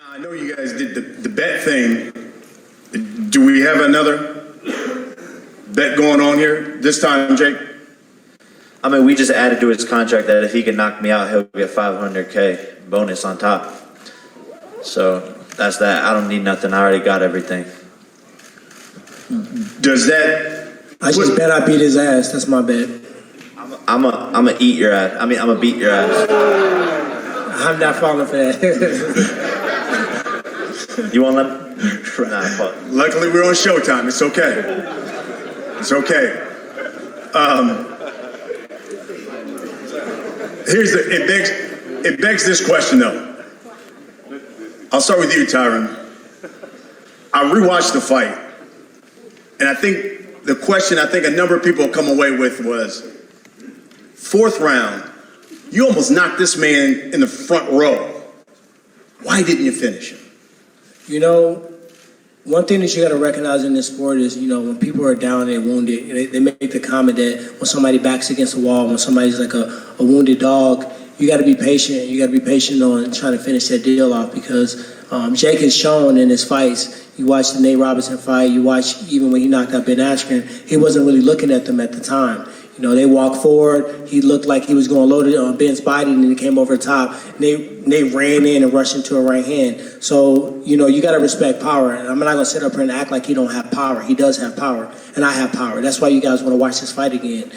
I know you guys did the bet thing. Do we have another bet going on here this time, Jake? I mean, we just added to his contract that if he can knock me out, he'll get $500K bonus on top. So that's that. I don't need nothing. I already got everything. Does that? I just bet I beat his ass. That's my bet. I'm a eat your ass. I mean, I'm a beat your ass. I'm not falling for that. You want them? Nah, fuck. Luckily, we're on Showtime. It's okay. It's okay. It begs this question though. I'll start with you, Tyron. I rewatched the fight, and I think the question a number of people come away with was, fourth round, you almost knocked this man in the front row. Why didn't you finish him? You know, one thing that you got to recognize in this sport is, you know, when people are down and wounded, they make the comment that when somebody backs against the wall, when somebody's like a wounded dog, you got to be patient. You got to be patient on trying to finish that deal off because Jake has shown in his fights. You watch the Nate Robinson fight. You watch even when he knocked out Ben Askren, he wasn't really looking at them at the time. You know, they walked forward. He looked like he was going to load it on Ben's body, and then he came over the top. And they ran in and rushed into a right hand. So, you know, you got to respect power. And I'm not going to sit up here and act like he don't have power. He does have power, and I have power. That's why you guys want to watch this fight again.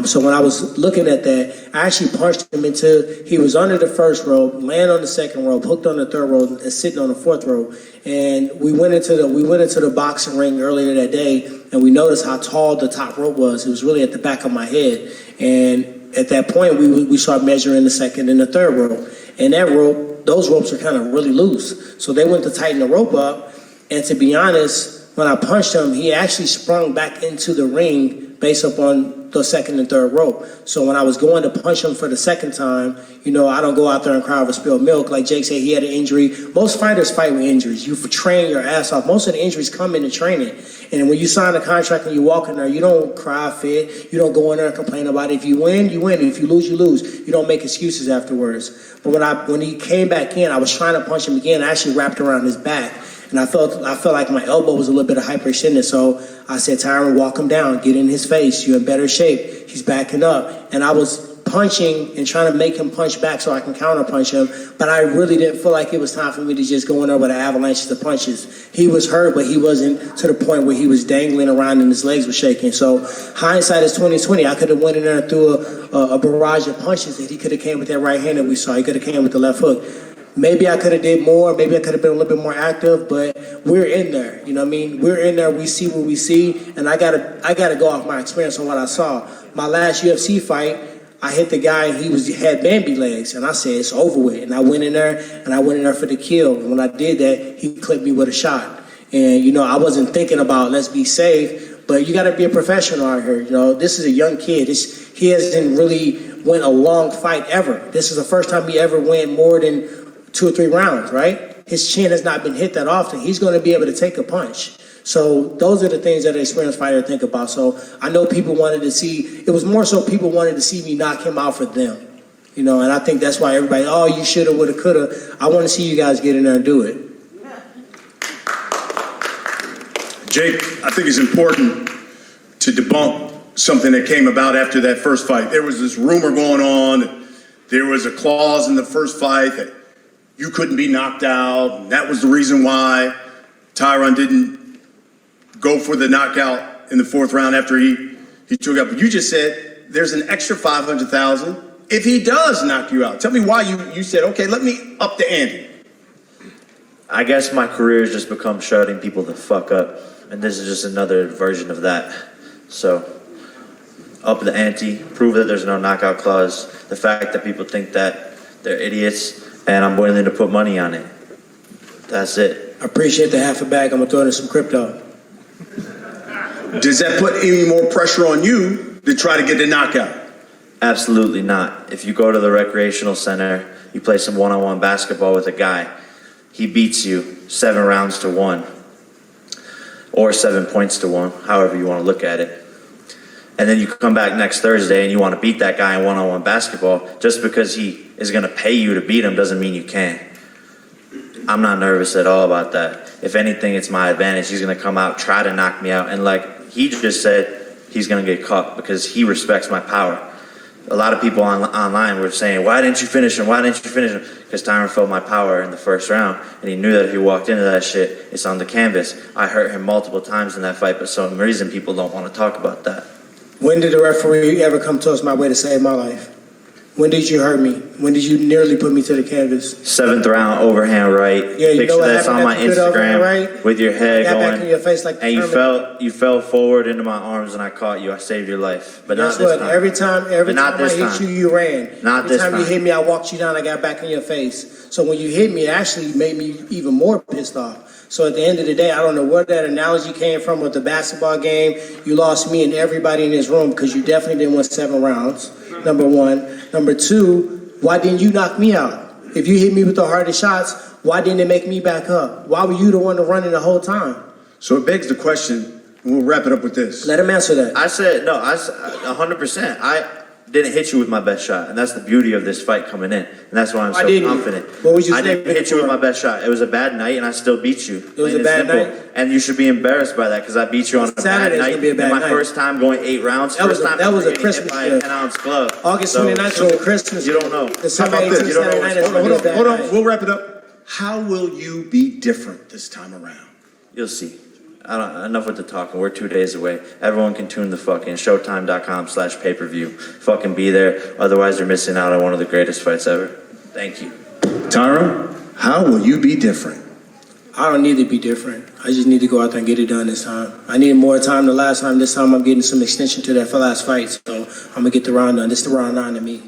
So when I was looking at that, I actually punched him into, he was under the first rope, land on the second rope, hooked on the third rope, and sitting on the fourth rope. And we went into the boxing ring earlier that day, and we noticed how tall the top rope was. It was really at the back of my head. And at that point, we started measuring the second and the third rope. And that rope, those ropes are kind of really loose. So they went to tighten the rope up. And to be honest, when I punched him, he actually sprung back into the ring based upon the second and third rope. So when I was going to punch him for the second time, you know, I don't go out there and cry over spilled milk. Like Jake said, he had an injury. Most fighters fight with injuries. You train your ass off. Most of the injuries come into training. And when you sign a contract and you walk in there, you don't cry fit. You don't go in there and complain about it. If you win, you win. If you lose, you lose. You don't make excuses afterwards. But when he came back in, I was trying to punch him again. I actually wrapped around his back. And I felt like my elbow was a little bit of hyperextended. So I said, Tyron, walk him down. Get in his face. You're in better shape. He's backing up. And I was punching and trying to make him punch back so I can counter punch him. But I really didn't feel like it was time for me to just go in there with an avalanche of punches. He was hurt, but he wasn't to the point where he was dangling around and his legs were shaking. So hindsight is 20/20. I could have went in there and threw a barrage of punches, and he could have came with that right hand that we saw. He could have came with the left hook. Maybe I could have did more. Maybe I could have been a little bit more active, but we're in there. You know what I mean? We're in there. We see what we see, and I gotta go off my experience on what I saw. My last UFC fight, I hit the guy, and he had Bambi legs, and I said, it's over with. And I went in there for the kill. And when I did that, he clipped me with a shot. And, you know, I wasn't thinking about let's be safe, but you got to be a professional out here. You know, this is a young kid. He hasn't really went a long fight ever. This is the first time he ever went more than 2 or 3 rounds, right? His chin has not been hit that often. He's going to be able to take a punch. So those are the things that an experienced fighter think about. So I know people wanted to see, it was more so people wanted to see me knock him out for them. You know, and I think that's why everybody, oh, you shoulda, woulda, coulda. I want to see you guys get in there and do it. Jake, I think it's important to debunk something that came about after that first fight. There was this rumor going on. There was a clause in the first fight that you couldn't be knocked out. And that was the reason why Tyron didn't go for the knockout in the fourth round after he took out. But you just said there's an extra $500,000 if he does knock you out. Tell me why you said, okay, let me up the ante. I guess my career has just become shutting people the fuck up. And this is just another version of that. So, up the ante, prove that there's no knockout clause. The fact that people think that they're idiots, and I'm willing to put money on it. That's it. I appreciate the half a bag. I'm going to throw in some crypto. Does that put any more pressure on you to try to get the knockout? Absolutely not. If you go to the recreational center, you play some one-on-one basketball with a guy, he beats you 7 rounds to 1. Or 7 points to 1, however you want to look at it. And then you come back next Thursday and you want to beat that guy in one-on-one basketball. Just because he is going to pay you to beat him doesn't mean you can. I'm not nervous at all about that. If anything, it's my advantage. He's going to come out, try to knock me out. And like he just said, he's going to get caught because he respects my power. A lot of people online were saying, why didn't you finish him? Why didn't you finish him? Because Tyron felt my power in the first round, and he knew that if he walked into that shit, it's on the canvas. I hurt him multiple times in that fight, but some reason people don't want to talk about that. When did the referee ever come towards my way to save my life? When did you hurt me? When did you nearly put me to the canvas? 7th round, overhand right. Yeah, you know Picture what that's happened on my after you put overhand Instagram right? with your head I got going. back in your face like And determined. you fell forward into my arms and I caught you. I saved your life. But Guess not this what? time. Every time not I this hit time. you, you ran. Not Every this time you time. hit me, I walked you down. I got back in your face. So when you hit me, it actually made me even more pissed off. So at the end of the day, I don't know where that analogy came from with the basketball game. You lost me and everybody in this room because you definitely didn't win 7 rounds, number one. Number two, why didn't you knock me out? If you hit me with the hardest shots, why didn't it make me back up? Why were you the one to run it the whole time? So it begs the question, and we'll wrap it up with this. Let him answer that. I said, no, 100%. I didn't hit you with my best shot. And that's the beauty of this fight coming in. And that's why I'm Why so didn't you? confident. What was you I didn't saving hit it you with for? my best shot. It was a bad night and I still beat you. It was a Plain and bad simple. night? And you should be embarrassed by that because I beat you on a bad Saturday's night. gonna be a bad and my night. first time going 8 rounds. That was First time that was a getting Christmas hit by a gift. 10-ounce glove. August So- 29th was a Christmas You gift. don't know. How December about 18th, this? You don't know Saturday what's night is Hold gonna on, be a bad hold on. night. We'll wrap it up. How will you be different this time around? You'll see. Enough with the talking. We're 2 days away. Everyone can tune the fucking showtime.com/pay-per-view. Fucking be there. Otherwise, you're missing out on one of the greatest fights ever. Thank you. Tyron, how will you be different? I don't need to be different. I just need to go out there and get it done this time. I needed more time the last time. This time I'm getting some extension to that last fight, so I'm going to get the round done. This is the round 9 to me.